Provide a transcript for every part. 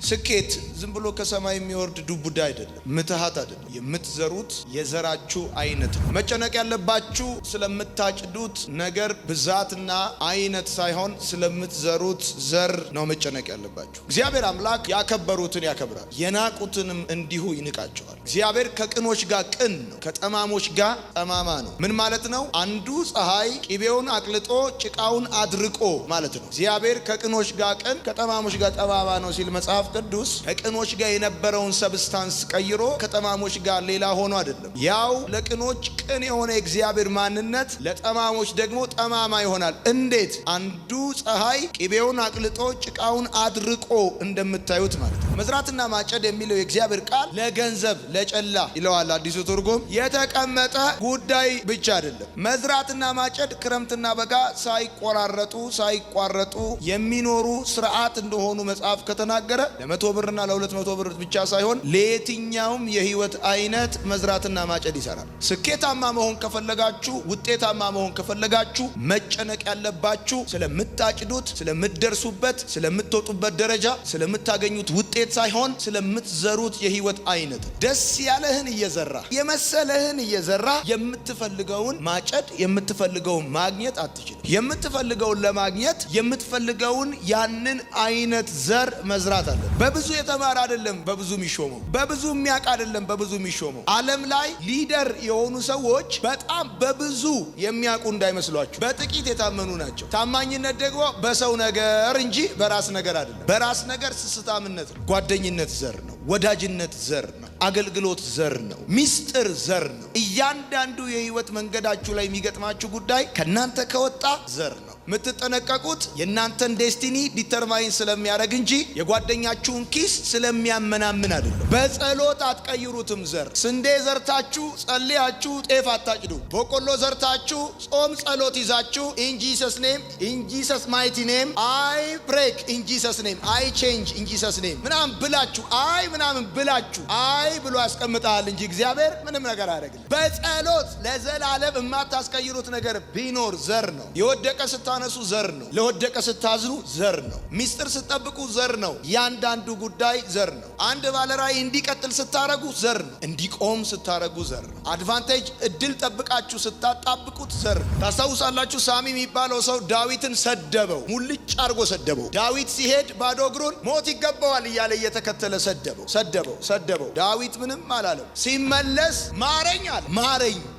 ስኬት ዝም ብሎ ከሰማይ የሚወርድ ዱብዳ አይደለም፣ ምትሃት አይደለም። የምትዘሩት የዘራችሁ አይነት ነው። መጨነቅ ያለባችሁ ስለምታጭዱት ነገር ብዛትና አይነት ሳይሆን ስለምትዘሩት ዘር ነው መጨነቅ ያለባችሁ። እግዚአብሔር አምላክ ያከበሩትን ያከብራል፣ የናቁትንም እንዲሁ ይንቃቸዋል። እግዚአብሔር ከቅኖች ጋር ቅን ነው፣ ከጠማሞች ጋር ጠማማ ነው። ምን ማለት ነው? አንዱ ፀሐይ ቅቤውን አቅልጦ ጭቃውን አድርቆ ማለት ነው። እግዚአብሔር ከቅኖች ጋር ቅን ከጠማሞች ጋር ጠማማ ነው ሲል መጽሐፍ ቅዱስ ከቅኖች ጋር የነበረውን ሰብስታንስ ቀይሮ ከጠማሞች ጋር ሌላ ሆኖ አይደለም። ያው ለቅኖች ቅን የሆነ የእግዚአብሔር ማንነት ለጠማሞች ደግሞ ጠማማ ይሆናል። እንዴት? አንዱ ፀሐይ ቅቤውን አቅልጦ ጭቃውን አድርቆ እንደምታዩት ማለት ነው። መዝራትና ማጨድ የሚለው የእግዚአብሔር ቃል ለገንዘብ ለጨላ ይለዋል አዲሱ ትርጉም። የተቀመጠ ጉዳይ ብቻ አይደለም። መዝራትና ማጨድ ክረምትና በጋ ሳይቆራረጡ ሳይቋረጡ የሚኖሩ ስርዓት እንደሆኑ መጽሐፍ ከተናገረ ለ100 ብርና ለ200 ብር ብቻ ሳይሆን ለየትኛውም የህይወት አይነት መዝራትና ማጨድ ይሰራል። ስኬታማ መሆን ከፈለጋችሁ፣ ውጤታማ መሆን ከፈለጋችሁ መጨነቅ ያለባችሁ ስለምታጭዱት፣ ስለምትደርሱበት፣ ስለምትወጡበት ደረጃ፣ ስለምታገኙት ውጤት ሳይሆን ስለምትዘሩት የህይወት አይነት። ደስ ያለህን እየዘራ የመሰለህን እየዘራ የምትፈልገውን ማጨድ የምትፈልገውን ማግኘት አትችልም። የምትፈልገውን ለማግኘት የምትፈልገውን ያንን አይነት ዘር መዝራት አለ። በብዙ የተማረ አይደለም በብዙ የሚሾመው፣ በብዙ የሚያውቅ አይደለም በብዙ የሚሾመው። ዓለም ላይ ሊደር የሆኑ ሰዎች በጣም በብዙ የሚያውቁ እንዳይመስሏችሁ፣ በጥቂት የታመኑ ናቸው። ታማኝነት ደግሞ በሰው ነገር እንጂ በራስ ነገር አይደለም። በራስ ነገር ስስታምነት ነው። ጓደኝነት ዘር ነው። ወዳጅነት ዘር ነው። አገልግሎት ዘር ነው። ሚስጥር ዘር ነው። እያንዳንዱ የህይወት መንገዳችሁ ላይ የሚገጥማችሁ ጉዳይ ከናንተ ከወጣ ዘር ነው። የምትጠነቀቁት የናንተን ዴስቲኒ ዲተርማይን ስለሚያደርግ እንጂ የጓደኛችሁን ኪስ ስለሚያመናምን አይደለም። በጸሎት አትቀይሩትም ዘር። ስንዴ ዘርታችሁ ጸልያችሁ ጤፍ አታጭዱ። በቆሎ ዘርታችሁ ጾም ጸሎት ይዛችሁ ኢን ጂሰስ ኔም ኢን ጂሰስ ማይቲ ኔም አይ ብሬክ ኢን ጂሰስ ኔም አይ ቼንጅ ኢን ጂሰስ ኔም ምናምን ብላችሁ አይ ምናምን ብላችሁ አይ ብሎ ያስቀምጣል እንጂ እግዚአብሔር ምንም ነገር አያደርግልም። በጸሎት ለዘላለም የማታስቀይሩት ነገር ቢኖር ዘር ነው። የወደቀ ስታነሱ ዘር ነው። ለወደቀ ስታዝኑ ዘር ነው። ሚስጥር ስጠብቁ ዘር ነው። ያንዳንዱ ጉዳይ ዘር ነው። አንድ ባለራዕይ እንዲቀጥል ስታረጉ ዘር ነው። እንዲቆም ስታረጉ ዘር ነው። አድቫንቴጅ እድል ጠብቃችሁ ስታጣብቁት ዘር ነው። ታስታውሳላችሁ፣ ሳሚ የሚባለው ሰው ዳዊትን ሰደበው፣ ሙልጭ አርጎ ሰደበው። ዳዊት ሲሄድ ባዶ እግሩን ሞት ይገባዋል እያለ እየተከተለ ሰደበው። ዳዊት ምንም አላለም። ሲመለስ ማረኝ አለ።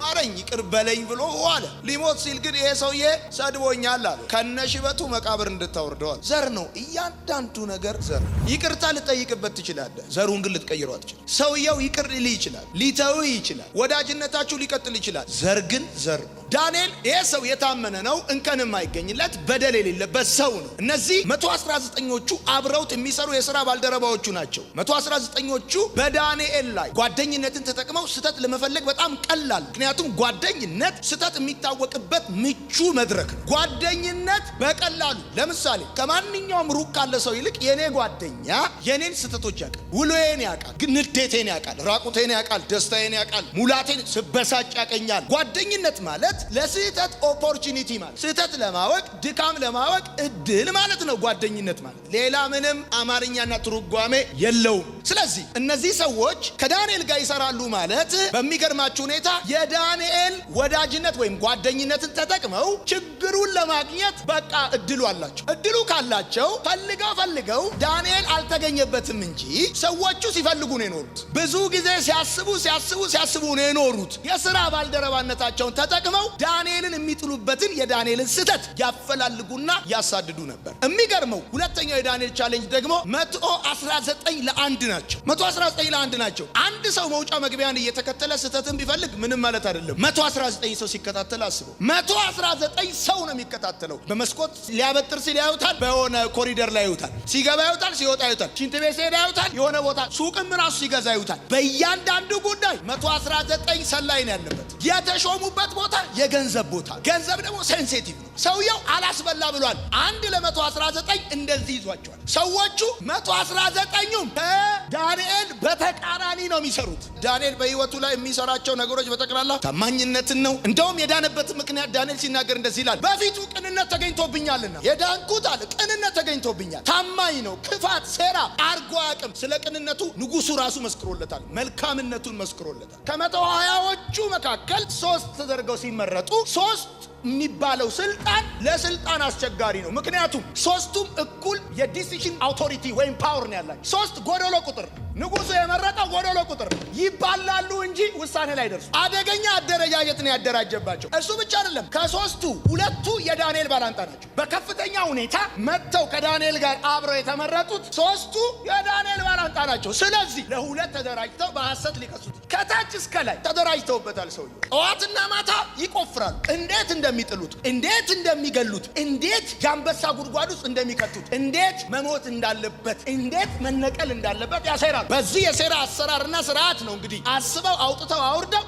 ማረኝ ይቅር በለኝ ብሎ ዋለ። ሊሞት ሲል ግን ይሄ ሰውዬ ሰድቦኛል አለ። ከነሽበቱ መቃብር እንድታወርደዋል። ዘር ነው። እያንዳንዱ ነገር ዘር ነው። ይቅርታ ልጠይቅበት ትችላለህ፣ ዘሩን ግን ልትቀይረው አትችልም። ሰውየው ይቅር ሊል ይችላል፣ ሊተው ይችላል፣ ወዳጅነታችሁ ሊቀጥል ይችላል። ዘር ግን ዘር ነው። ዳንኤል ይሄ ሰው የታመነ ነው፣ እንከን የማይገኝለት በደል የሌለበት ሰው ነው። እነዚህ 119ኞቹ አብረውት የሚሰሩ የሥራ ባልደረባዎቹ ናቸው። 119ኞቹ በዳንኤል ላይ ጓደኝነትን ተጠቅመው ስህተት ለመፈለግ በጣም ቀላል። ምክንያቱም ጓደኝነት ስህተት የሚታወቅበት ምቹ መድረክ ነው። ጓደኝነት በቀላሉ ለምሳሌ ከማንኛውም ሩቅ ካለ ሰው ይልቅ የኔ ጓደኛ የኔን ስህተቶች ያውቃል፣ ውሎዬን ያውቃል፣ ንዴቴን ያውቃል፣ ራቁቴን ያውቃል፣ ደስታዬን ያውቃል፣ ሙላቴን ስበሳጭ ያቀኛል። ጓደኝነት ማለት ለስህተት ኦፖርቹኒቲ ማለት ስህተት ለማወቅ ድካም ለማወቅ እድል ማለት ነው። ጓደኝነት ማለት ሌላ ምንም አማርኛና ትርጓሜ የለውም። ስለዚህ እነዚህ ሰዎች ከዳንኤል ጋር ይሰራሉ ማለት በሚገርማችሁ ሁኔታ የዳንኤል ወዳጅነት ወይም ጓደኝነትን ተጠቅመው ችግሩን ለማግኘት በቃ እድሉ አላቸው። እድሉ ካላቸው ፈልገው ዳንኤል አልተገኘበትም እንጂ ሰዎቹ ሲፈልጉ ነው የኖሩት። ብዙ ጊዜ ሲያስቡ ነው የኖሩት። የሥራ ባልደረባነታቸውን ተጠቅመው ዳንኤልን የሚጥሉበትን የዳንኤልን ስህተት ያፈላልጉና ያሳድዱ ነበር። የሚገርመው ሁለተኛው የዳንኤል ቻሌንጅ ደግሞ 119 ለ1 ናቸው። 119 ለ1 ናቸው። አንድ ሰው መውጫ መግቢያን እየተከተለ ስህተትን ቢፈልግ ምንም ማለት አይደለም። 119 ሰው ሲከታተል አስበው። 119 ሰው ነው የሚከታተለው። በመስኮት ሊያበጥር ሲል ያዩታል፣ በሆነ ኮሪደር ላይ ያዩታል፣ ሲገባ ያዩታል፣ ሲወጣ ያዩታል፣ ሽንት ቤት ሲሄድ ያዩታል፣ የሆነ ቦታ ሱቅም ራሱ ሲገዛ ያዩታል። በእያንዳንዱ ጉዳይ 119 ሰላይ ነው ያለበት። የተሾሙበት ቦታ የገንዘብ ቦታ፣ ገንዘብ ደግሞ ሴንሲቲቭ ነው። ሰውየው አላስበላ ብሏል። 1 ለ119 እንደዚህ ይዟቸዋል። ሰዎቹ 119ኙም ከዳንኤል በተቃራኒ ነው የሚሰሩት። ዳንኤል በህይወቱ ላይ የሚሰራቸው ነገሮች በጠቅላላ ታማኝነትን ነው። እንደውም የዳነበት ምክንያት ዳንኤል ሲናገር እንደዚህ ይላል፣ በፊቱ ቅንነት ተገኝቶብኛልና የዳንኩት አለ ቅንነት ተገኝቶብኛል። ታማኝ ነው። ክፋት፣ ሴራ አርጎ አቅም ስለ ቅንነቱ ንጉሱ ራሱ መስክሮለታል። መልካምነቱን መስክሮለታል። ከ120ዎቹ መካከል 3 ተደርገው ሲመረጡ 3 የሚባለው ስልጣን ለስልጣን አስቸጋሪ ነው። ምክንያቱም 3ቱም እኩል የዲሲሽን አውቶሪቲ ወይም ፓወር ነው ያላቸው። 3 ጎደሎ ቁጥር ንጉሱ የመረጠው ጎደሎ ቁጥር ይባላሉ እንጂ ውሳኔ ላይ ደርሱ። አደገኛ አደረጃጀት ነው ያደራጀባቸው። እሱ ብቻ አይደለም፣ ከ3ቱ 2ቱ የዳንኤል ባላንጣ ናቸው። በከፍተኛ ሁኔታ መጥተው ከዳንኤል ጋር አብረው የተመረጡት 3ቱ የዳንኤል ባላንጣ ናቸው። ስለዚህ ለ2 ተደራጅተው በሐሰት ሊከሱት ከታች እስከ ላይ ተደራጅተውበታል። ሰውየው ጠዋትና ማታ ይቆፍራሉ። እንዴት እንደሚጥሉት፣ እንዴት እንደሚገሉት፣ እንዴት የአንበሳ ጉድጓድ ውስጥ እንደሚከቱት፣ እንዴት መሞት እንዳለበት፣ እንዴት መነቀል እንዳለበት ያሰራሉ። በዚህ የሴራ አሰራርና ስርዓት ነው እንግዲህ አስበው አውጥተው አውርደው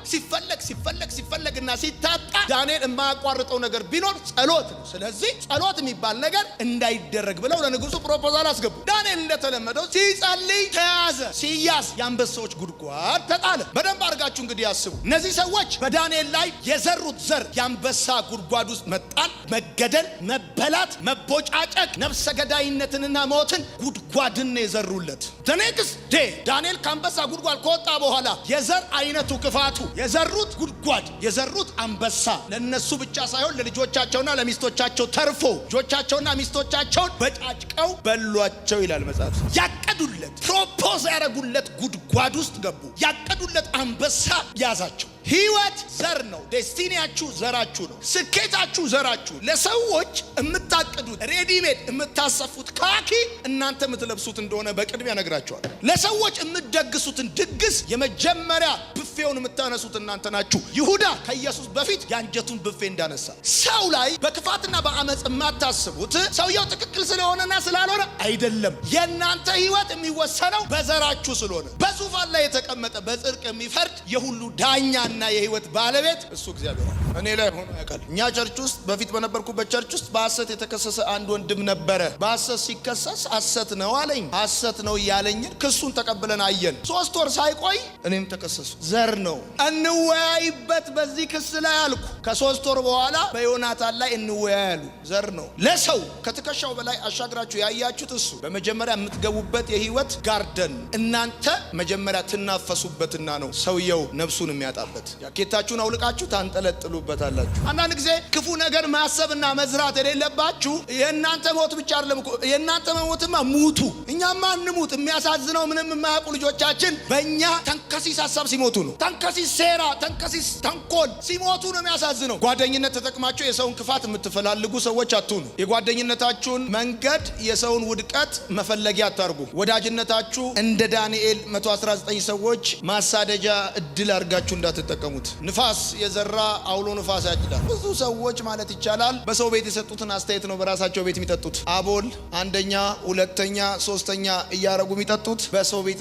ሲፈለግና ሲታጣ ዳንኤል የማያቋርጠው ነገር ቢኖር ጸሎት ነው። ስለዚህ ጸሎት የሚባል ነገር እንዳይደረግ ብለው ለንጉሱ ፕሮፖዛል አስገቡ። ዳንኤል እንደተለመደው ሲጸልይ ተያዘ። ሲያዝ የአንበሳዎች ጉድጓድ ተጣለ። በደንብ አድርጋችሁ እንግዲህ አስቡ። እነዚህ ሰዎች በዳንኤል ላይ የዘሩት ዘር የአንበሳ ጉድጓድ ውስጥ መጣል፣ መገደል፣ መበላት፣ መቦጫጨቅ፣ ነፍሰ ገዳይነትንና ሞትን ጉድጓድን የዘሩለት። ኔክስት ዴይ ዳንኤል ከአንበሳ ጉድጓድ ከወጣ በኋላ የዘር አይነቱ ክፋቱ የዘሩት ጉድጓድ የዘሩት አንበሳ ለነሱ ብቻ ሳይሆን ለልጆቻቸውና ለሚስቶቻቸው ተርፎ ልጆቻቸውና ሚስቶቻቸውን በጫጭቀው በሏቸው ይላል መጽሐፍ። ያቀዱለት ፕሮፖዝ ያደረጉለት ጉድጓድ ውስጥ ገቡ። ያቀዱለት አንበሳ ያዛቸው። ህይወት ዘር ነው። ዴስቲኒያችሁ ዘራችሁ ነው። ስኬታችሁ ዘራችሁ። ለሰዎች የምታቅዱት ሬዲሜድ የምታሰፉት ካኪ እናንተ የምትለብሱት እንደሆነ በቅድሚያ ነግራችኋል። ለሰዎች የምትደግሱትን ድግስ የመጀመሪያ ብፌውን የምታነሱት እናንተ ናችሁ። ይሁዳ ከኢየሱስ በፊት የአንጀቱን ብፌ እንዳነሳ ሰው ላይ በክፋትና በአመፅ የማታስቡት ሰውየው ትክክል ስለሆነና ስላልሆነ አይደለም። የእናንተ ህይወት የሚወሰነው በዘራችሁ ስለሆነ በዙፋን ላይ የተቀመጠ በጽድቅ የሚፈርድ የሁሉ ዳኛ እና የህይወት ባለቤት እሱ እግዚአብሔር ነው። እኔ ላይ ሆኖ ያውቃል። እኛ ቸርች ውስጥ በፊት በነበርኩበት ቸርች ውስጥ በሐሰት የተከሰሰ አንድ ወንድም ነበረ። በሐሰት ሲከሰስ ሐሰት ነው አለኝ። ሐሰት ነው እያለኝን ክሱን ተቀብለን አየን። 3 ወር ሳይቆይ እኔም ተከሰሱ። ዘር ነው እንወያይበት በዚህ ክስ ላይ አልኩ። ከ3 ወር በኋላ በዮናታን ላይ እንወያያሉ። ዘር ነው። ለሰው ከትከሻው በላይ አሻግራችሁ ያያችሁት እሱ በመጀመሪያ የምትገቡበት የህይወት ጋርደን እናንተ መጀመሪያ ትናፈሱበትና ነው ሰውየው ነፍሱን የሚያጣበት። ያኬታችሁን አውልቃችሁ ታንጠለጥሉበታላችሁ። አንዳንድ ጊዜ ክፉ ነገር ማሰብና መዝራት የሌለባችሁ የእናንተ ሞት ብቻ አይደለም እኮ የእናንተ መሞትማ ሙቱ። እኛማ እንሙት። የሚያሳዝነው ምንም የማያውቁ ልጆቻችን በእኛ ተንከሲስ ሀሳብ ሲሞቱ ነው። ተንከሲስ ሴራ፣ ተንከሲስ ተንኮል ሲሞቱ ነው የሚያሳዝነው። ጓደኝነት ተጠቅማችሁ የሰውን ክፋት የምትፈላልጉ ሰዎች አትሁኑ። የጓደኝነታችሁን መንገድ የሰውን ውድቀት መፈለጊያ አታርጉ። ወዳጅነታችሁ እንደ ዳንኤል 119 ሰዎች ማሳደጃ እድል አድርጋችሁ እንዳትጠቀሙት። ንፋስ የዘራ አውሎ ንፋስ ያጭዳል። ብዙ ሰዎች ማለት ይቻላል በሰው ቤት የሰጡትን አስተያየት ነው በራሳቸው ቤት የሚጠጡት። አቦል 1ኛ 2ኛ 3ኛ እያረጉ የሚጠጡት በሰው ቤት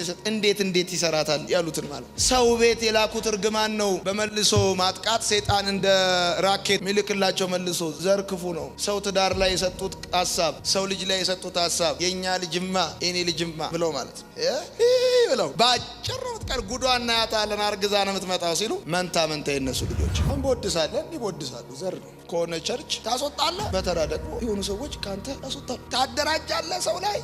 እንዴት ይሰራታል ያሉትን ማለት። ሰው ቤት የላኩት እርግማን ነው በመልሶ ማጥቃት ሰይጣን እንደ ራኬት ሚልክላቸው መልሶ። ዘር ክፉ ነው። ሰው ትዳር ላይ የሰጡት ሐሳብ፣ ሰው ልጅ ላይ የሰጡት ሐሳብ የኛ ልጅማ የኔ ልጅማ ብለው ማለት ብለው ባጭር ወጥቀር ጉዷና ያታለን አርግዛ ነው የምትመጣው ሲሉ መንታ የነሱ ልጆች እንቦድሳለን ይቦድሳሉ። ዘር ነው። ከሆነ ቸርች ታስወጣለህ፣ በተራ ደግሞ የሆኑ ሰዎች ካንተ ያስወጣሉ። ታደራጃለህ። ሰው ላይ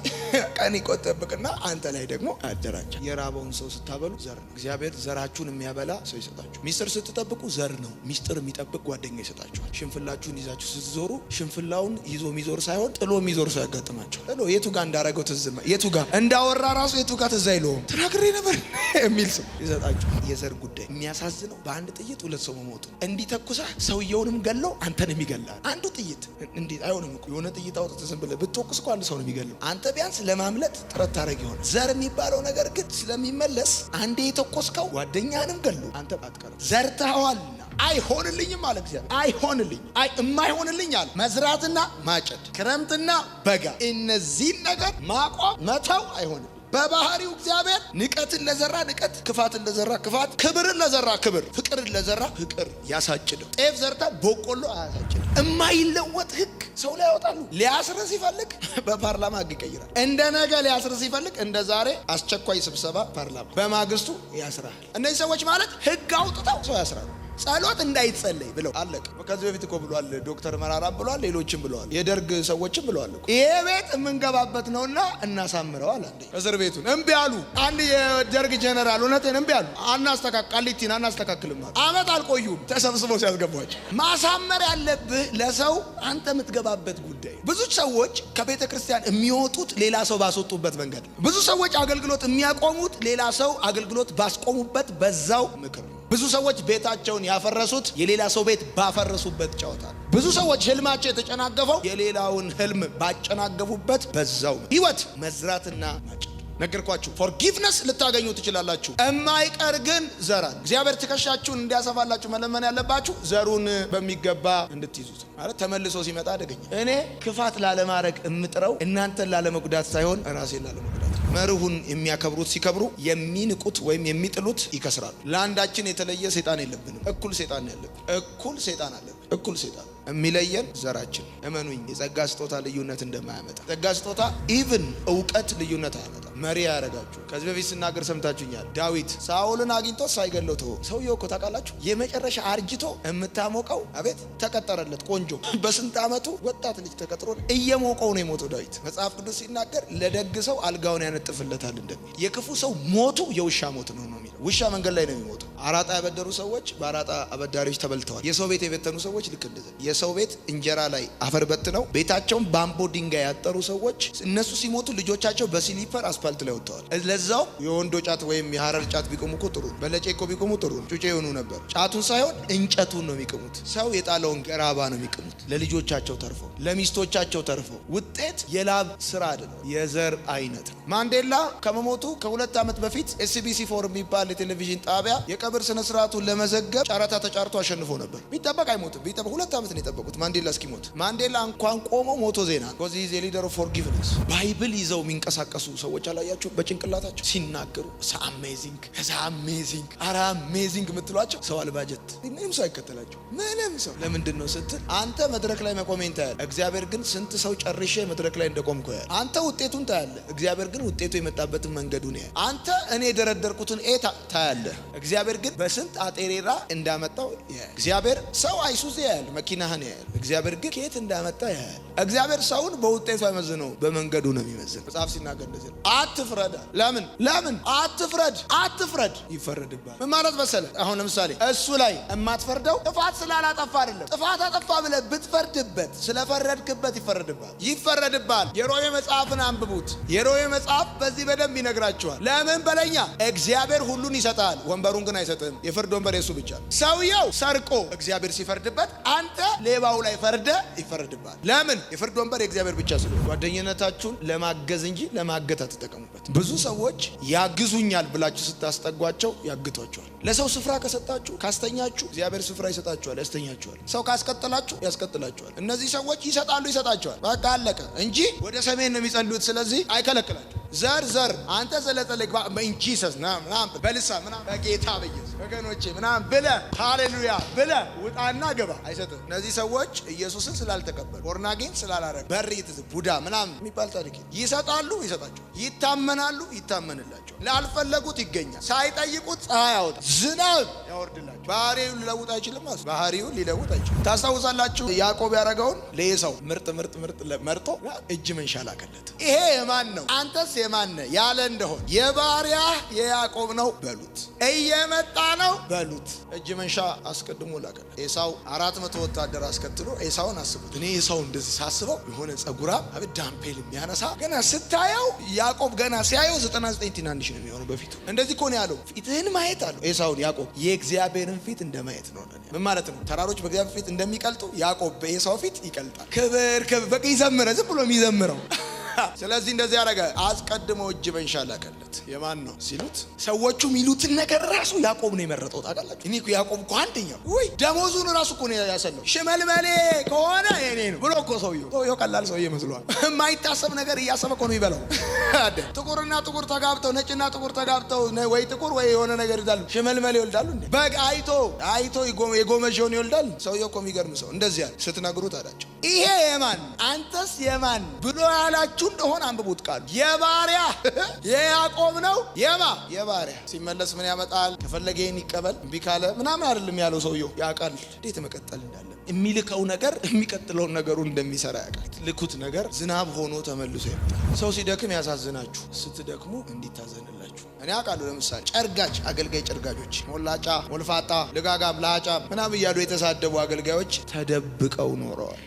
ቀን ይቆጠብቅና አንተ ላይ ደግሞ ያደራጃል። የራበውን ሰው ስታበሉ ዘር ነው። እግዚአብሔር ዘራችሁን የሚያበላ ሰው ይሰጣችሁ። ሚስጥር ስትጠብቁ ዘር ነው። ሚስጥር የሚጠብቅ ጓደኛ ይሰጣችኋል። ሽንፍላችሁን ይዛችሁ ስትዞሩ ሽንፍላውን ይዞ የሚዞር ሳይሆን ጥሎ የሚዞር ሰው ያጋጥማቸው። ጥሎ የቱ ጋር እንዳረገው ትዝማ የቱ ጋር እንዳወራ ራሱ የቱ ጋር ትዝ አይለውም። ተናግሬ ነበር የሚል ሰው ይሰጣችኋል። የዘር ጉዳይ የሚያሳዝነው በአንድ ጥይት 2 ሰው መሞቱ። እንዲተኩሳ ሰውየውንም ገለው አንተን የሚገላል። አንዱ ጥይት እንዴት አይሆንም እኮ የሆነ ጥይት አውጥተህ ዝም ብለህ ብትወቅስ እኮ አንድ ሰው ነው የሚገለው። አንተ ቢያንስ ለማምለጥ ጥረት ታደርግ ይሆናል። ዘር የሚባለው ነገር ግን ስለሚመለስ አንዴ የተኮስከው ጓደኛንም ገሎ አንተ አትቀርም። ዘርተኸዋልና አይሆንልኝም አለ እግዚአብሔር። አይሆንልኝ የማይሆንልኝ አለ መዝራትና ማጨድ፣ ክረምትና በጋ፣ እነዚህን ነገር ማቆም መተው አይሆንም። በባህሪው እግዚአብሔር ንቀትን ለዘራ ንቀት፣ ክፋትን ለዘራ ክፋት፣ ክብርን ለዘራ ክብር፣ ፍቅርን ለዘራ ፍቅር ያሳጭደው። ጤፍ ዘርታ በቆሎ አያሳጭድ። የማይለወጥ ህግ ሰው ላይ ያወጣሉ። ሊያስር ሲፈልግ በፓርላማ ህግ ይቀይራል። እንደ ነገ ሊያስር ሲፈልግ እንደ ዛሬ አስቸኳይ ስብሰባ ፓርላማ፣ በማግስቱ ያስራል። እነዚህ ሰዎች ማለት ህግ አውጥተው ሰው ያስራሉ። ጸሎት እንዳይጸለይ ብለው አለቀ። ከዚህ በፊት እኮ ብሏል ዶክተር መራራም ብሏል፣ ሌሎችም ብለዋል፣ የደርግ ሰዎችም ብለዋል እኮ ይሄ ቤት የምንገባበት ነውና እናሳምረው አለ። እስር ቤቱን እምቢ አሉ። አንድ የደርግ ጀነራል እውነቴን እምቢ አሉ። ቃሊቲን አናስተካክልም አሉ። አመት አልቆዩም ተሰብስበው ሲያስገቧቸው። ማሳመር ያለብህ ለሰው አንተ የምትገባበት ጉዳይ። ብዙ ሰዎች ከቤተ ክርስቲያን የሚወጡት ሌላ ሰው ባስወጡበት መንገድ ነው። ብዙ ሰዎች አገልግሎት የሚያቆሙት ሌላ ሰው አገልግሎት ባስቆሙበት በዛው ምክር ነው። ብዙ ሰዎች ቤታቸውን ያፈረሱት የሌላ ሰው ቤት ባፈረሱበት ጨዋታ ነው። ብዙ ሰዎች ህልማቸው የተጨናገፈው የሌላውን ህልም ባጨናገፉበት በዛው ህይወት መዝራትና ማጨድ። ነገርኳችሁ። ፎርጊቭነስ ልታገኙ ትችላላችሁ። የማይቀር ግን ዘራን እግዚአብሔር ትከሻችሁን እንዲያሰፋላችሁ መለመን ያለባችሁ ዘሩን በሚገባ እንድትይዙት ማለት ተመልሶ ሲመጣ አደገኛ። እኔ ክፋት ላለማድረግ እምጥረው እናንተን ላለመጉዳት ሳይሆን ራሴን ላለመጉዳት። መርሁን የሚያከብሩት ሲከብሩ የሚንቁት ወይም የሚጥሉት ይከስራሉ። ለአንዳችን የተለየ ሰይጣን የለብንም። እኩል ሰይጣን ያለብን፣ እኩል ሰይጣን አለብን። እኩል ሰይጣን የሚለየን ዘራችን። እመኑኝ የጸጋ ስጦታ ልዩነት እንደማያመጣ ጸጋ ስጦታ ኢቭን እውቀት ልዩነት አያመጣ። መሪ ያደረጋችሁ ከዚህ በፊት ስናገር ሰምታችሁኛል። ዳዊት ሳኦልን አግኝቶ ሳይገለው ተወው። ሰውየው እኮ ታውቃላችሁ የመጨረሻ አርጅቶ የምታሞቀው አቤት ተቀጠረለት ቆንጆ በስንት ዓመቱ ወጣት ልጅ ተቀጥሮ እየሞቀው ነው የሞተው ዳዊት። መጽሐፍ ቅዱስ ሲናገር ለደግ ሰው አልጋውን ያነጥፍለታል እንደሚል የክፉ ሰው ሞቱ የውሻ ሞት ነው የሚለው። ውሻ መንገድ ላይ ነው የሚሞተው። አራጣ ያበደሩ ሰዎች በአራጣ አበዳሪዎች ተበልተዋል። የሰው ቤት የበተኑ ሰዎች ልክ እንደዚህ የሰው ቤት እንጀራ ላይ አፈር በትነው ቤታቸውን ባምቦ ድንጋይ ያጠሩ ሰዎች እነሱ ሲሞቱ ልጆቻቸው በሲሊፐር አስፋልት ላይ ወጥተዋል። ለዛው የወንዶ ጫት ወይም የሐረር ጫት ቢቆሙ እኮ ጥሩ፣ በለጬ እኮ ቢቆሙ ጥሩ ጩጬ የሆኑ ነበር። ጫቱን ሳይሆን እንጨቱን ነው የሚቀሙት። ሰው የጣለውን ገራባ ነው የሚቀሙት። ለልጆቻቸው ተርፈው ለሚስቶቻቸው ተርፈው። ውጤት የላብ ስራ አይደለም፣ የዘር አይነት ነው። ማንዴላ ከመሞቱ ከ2 ዓመት በፊት ኤስቢሲ 4 የሚባል የቴሌቪዥን ጣቢያ የቀብር ስነ ስርዓቱን ለመዘገብ ጨረታ ተጫርቶ አሸንፎ ነበር። ቢጠበቅ አይሞትም። ቢጠበቅ 2 ዓመት ነው የጠበቁት ማንዴላ እስኪሞት። ማንዴላ እንኳን ቆሞ ሞቶ ዜና ኮዚ ኢዝ ኤ ሊደር ኦፍ ፎርጊቭነስ። ባይብል ይዘው የሚንቀሳቀሱ ሰዎች አላያችሁ? በጭንቅላታቸው ሲናገሩ አሜዚንግ አሜዚንግ አሜዚንግ የምትሏቸው ሰው አልባጀት ምንም ሰው አይከተላቸው። ምንም ሰው ለምንድን ነው ስትል አንተ መድረክ ላይ መቆሜን ታያለህ። እግዚአብሔር ግን ስንት ሰው ጨርሼ መድረክ ላይ እንደቆምኩ ያያል። አንተ ውጤቱን ታያለህ። እግዚአብሔር ግን ውጤቱ የመጣበትን መንገዱን ያያል። አንተ እኔ የደረደርኩትን ታያለህ። እግዚአብሔር ግን በስንት አጤሬራ እንዳመጣው ያያል። እግዚአብሔር ሰው አይሱዚ ያያል፣ መኪናህን ያያል። እግዚአብሔር ግን ከየት እንዳመጣ ያያል። እግዚአብሔር ሰውን በውጤቱ አይመዝነው፣ በመንገዱ ነው የሚመዝነው። መጽሐፍ ሲናገር እንደዚህ ነው። አትፍረድ። ለምን አትፍረድ ይፈረድብሃል። ምን ማለት መሰለህ? አሁን ለምሳሌ እሱ ላይ የማትፈርደው ጥፋት ስላላጠፋ አይደለም። ጥፋት አጠፋ ብለህ ብትፈርድበት ስለፈረድክበት ይፈረድብሃል። የሮሜ መጽሐፍን አንብቡት። የሮሜ መጽሐፍ በዚህ በደንብ ይነግራቸዋል። ለምን በለኛ እግዚአብሔር ሁሉን ይሰጣል፣ ወንበሩን ግን አይሰጥም። የፍርድ ወንበር የሱ ብቻ። ሰውየው ሰርቆ እግዚአብሔር ሲፈርድበት አንተ ሌባው ላይ ፈርደ ይፈረድብሃል። ለምን? የፍርድ ወንበር የእግዚአብሔር ብቻ ስለሆነ። ጓደኝነታችሁን ለማገዝ እንጂ ለማገት አትጠቀሙበት። ብዙ ሰዎች ያግዙኛል ብላችሁ ስታስጠጓቸው ያግቷቸዋል። ለሰው ስፍራ ከሰጣችሁ ካስተኛችሁ እግዚአብሔር ስፍራ ይሰጣችኋል፣ ያስተኛችኋል። ሰው ካስቀጥላችሁ ያስቀጥላችኋል። እነዚህ ሰዎች ይሰጣቸዋል። በቃ አለቀ እንጂ ወደ ሰሜን ነው የሚጸልዩት። ስለዚህ አይከለክላችሁ። ዘር አንተ ዘለጠለክ በኢንጂሰስ ምናምን በልሳ ምናምን በጌታ በኢየሱስ ወገኖቼ ምናምን ብለህ ሃሌሉያ ብለህ ውጣና ገባ አይሰጥም። እነዚህ ሰዎች ኢየሱስን ስላልተቀበሉ ቦርናጌን ስላላረጉ በሪት ቡዳ ምናምን የሚባል ታሪክ ይሰጣሉ፣ ይሰጣቸው፣ ይታመናሉ፣ ይታመንላቸው። ላልፈለጉት ይገኛል። ሳይጠይቁት ፀሐይ ያወጣል፣ ዝናብ ያወርድላቸው። ባህሪውን ሊለውጥ አይችልም። ባህሪውን ሊለውጥ አይችልም። ታስታውሳላችሁ ያዕቆብ ያደረገውን ለኤሳው ምርጥ መርጦ እጅ መንሻ ላከለት። ይሄ የማን ነው? አንተስ የማን ነህ ያለ እንደሆን የባሪያ የያዕቆብ ነው በሉት። እየመጣ ነው በሉት። እጅ መንሻ አስቀድሞ ላከለት። ኤሳው 400 ወታደር አስከትሎ ኤሳውን አስቡት። እኔ ኤሳው እንደዚህ ሳስበው የሆነ ጸጉራም አብድ ዳምፔል የሚያነሳ ገና ስታየው ያዕቆብ ገና ሲያየው 99 ትናንሽ ነው የሚሆነው በፊቱ። እንደዚህ እኮ ነው ያለው። ፊትህን ማየት አለው ኤሳውን ያዕቆብ የእግዚአብሔርን ፊት እንደማየት ነው። ምን ማለት ነው? ተራሮች በእግዚአብሔር ፊት እንደሚቀልጡ ያዕቆብ በኤሳው ፊት ይቀልጣል። ክብር በቃ ይዘምረ ዝም ብሎ የሚዘምረው። ስለዚህ እንደዚህ ያደረገ አስቀድሞ እጅ መንሻ ላከለት። የማን ነው ሲሉት ሰዎቹ ሚሉትን ነገር ራሱ ያዕቆብ ነው የመረጠው። ታውቃላችሁ እኔ እኮ ያዕቆብ እኮ አንደኛው ወይ ደሞዙን ራሱ እኮ ነው ያሰለው። ሽመልመሌ ከሆነ የኔ ነው ብሎ እኮ ሰውየው ቀላል ሰውዬ መስሏል። የማይታሰብ ነገር እያሰበ እኮ ነው ይበላው። ጥቁርና ጥቁር ተጋብተው ነጭና ጥቁር ተጋብተው ወይ ጥቁር ወይ የሆነ ነገር ይወልዳሉ። ሽመልመሌ ይወልዳሉ እንዴ? በግ አይቶ የጎመዣውን ይወልዳል። ሰውየው እኮ የሚገርም ሰው። እንደዚህ ያለ ስትነግሩት አላቸው ይሄ የማን አንተስ የማን ብሎ ያላችሁ እንደሆነ አንብቡት። ቃሉ የባሪያ የያዕቆብ ነው። የባሪያ ሲመለስ ምን ያመጣል? ከፈለገ ይሄን ይቀበል፣ እምቢ ካለ ምናምን አይደለም ያለው ሰውየው። ያውቃል እንዴት መቀጠል እንዳለ። የሚልከው ነገር የሚቀጥለውን ነገሩን እንደሚሰራ ያውቃል። ልኩት ነገር ዝናብ ሆኖ ተመልሶ ይመጣል። ሰው ሲደክም ያሳዝናችሁ፣ ስትደክሙ እንዲታዘንላችሁ። እኔ አውቃለሁ። ለምሳሌ ጨርጋጅ አገልጋይ ጨርጋጆች፣ ሞላጫ፣ ሞልፋጣ፣ ልጋጋም፣ ላጫ ምናምን እያሉ የተሳደቡ አገልጋዮች ተደብቀው ኖረዋል።